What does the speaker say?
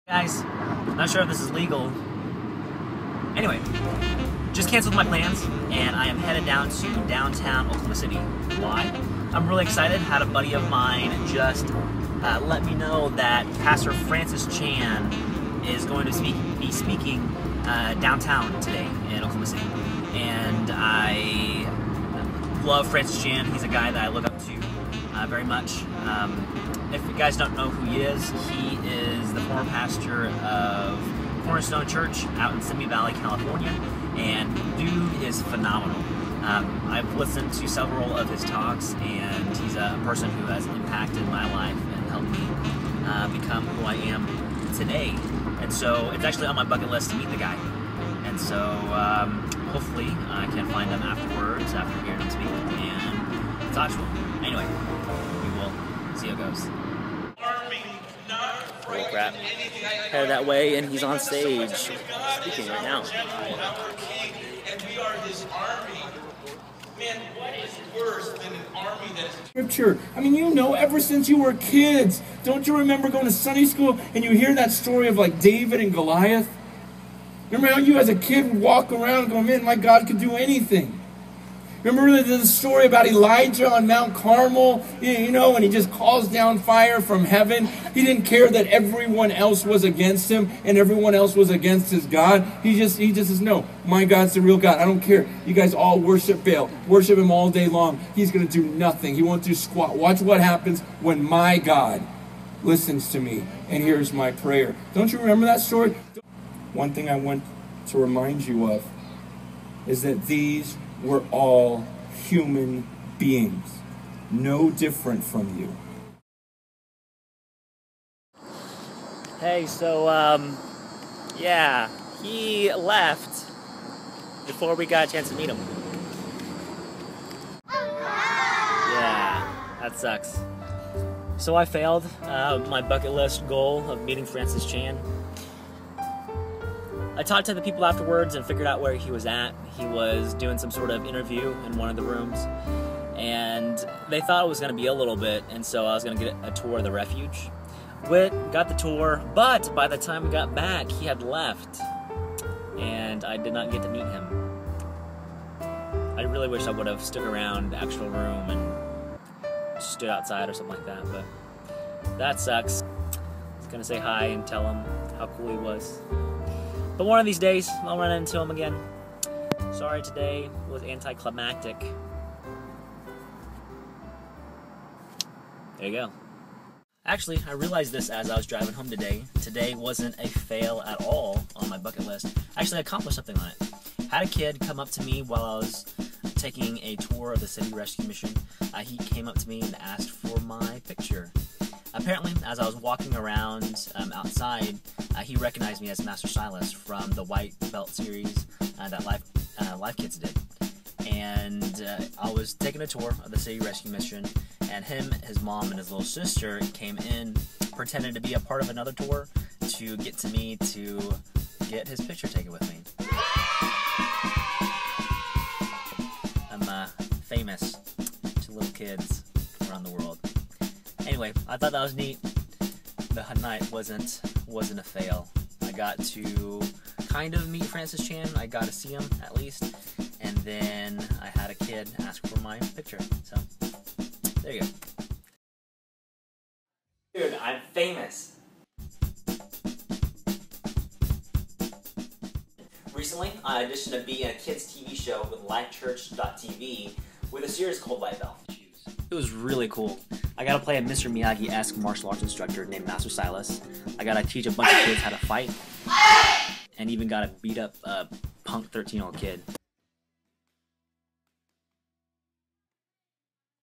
Guys, not sure if this is legal. Anyway, just canceled my plans, and I am headed down to downtown Oklahoma City. Why? I'm really excited. Had a buddy of mine just let me know that Pastor Francis Chan is going to be speaking downtown today in Oklahoma City. And I love Francis Chan. He's a guy that I look up to very much. If you guys don't know who he is the former pastor of Cornerstone Church out in Simi Valley, California, and dude is phenomenal. I've listened to several of his talks, and he's a person who has impacted my life and helped me become who I am today. And so it's actually on my bucket list to meet the guy. And so hopefully I can find him afterwards, after hearing him speak, and talk to him. Anyway, we will see how it goes. Oh crap. Headed that way, and he's on stage speaking right now. And we are his army. Man, what is worse than an army that is... Scripture. I mean, you know, ever since you were kids, don't you remember going to Sunday school and you hear that story of like David and Goliath? Remember how you as a kid would walk around going, man, my God could do anything. Remember the story about Elijah on Mount Carmel, you know, when he just calls down fire from heaven. He didn't care that everyone else was against him and everyone else was against his God. He just says, no, my God's the real God. I don't care. You guys all worship Baal. Worship him all day long. He's going to do nothing. He won't do squat. Watch what happens when my God listens to me and hears my prayer. Don't you remember that story? One thing I want to remind you of is that these were all human beings, no different from you. Hey, so, yeah, he left before we got a chance to meet him. Yeah, that sucks. So I failed my bucket list goal of meeting Francis Chan. I talked to the people afterwards and figured out where he was at. He was doing some sort of interview in one of the rooms, and they thought it was going to be a little bit, and so I was going to get a tour of the refuge. Got the tour, but by the time we got back, he had left, and I did not get to meet him. I really wish I would have stuck around the actual room and stood outside or something like that, but that sucks. I was going to say hi and tell him how cool he was. But one of these days, I'll run into him again. Sorry, today was anticlimactic. There you go. Actually, I realized this as I was driving home today. Today wasn't a fail at all on my bucket list. Actually, I accomplished something on it. Had a kid come up to me while I was taking a tour of the City Rescue Mission. He came up to me and asked for my picture. Apparently, as I was walking around outside, he recognized me as Master Silas from the White Belt series that Life Kids did. And I was taking a tour of the City Rescue Mission, and him, his mom, and his little sister came in, pretending to be a part of another tour to get to me to get his picture taken with me. I'm famous to little kids around the world. Anyway, I thought that was neat. The night wasn't a fail. I got to kind of meet Francis Chan. I got to see him at least, and then I had a kid ask for my picture. So there you go. Dude, I'm famous. Recently, I auditioned to be in a kids' TV show with LifeChurch.tv with a series called White Belt. It was really cool. I got to play a Mr. Miyagi-esque martial arts instructor named Master Silas. I got to teach a bunch of kids how to fight, and even got to beat up a punk 13-year-old kid.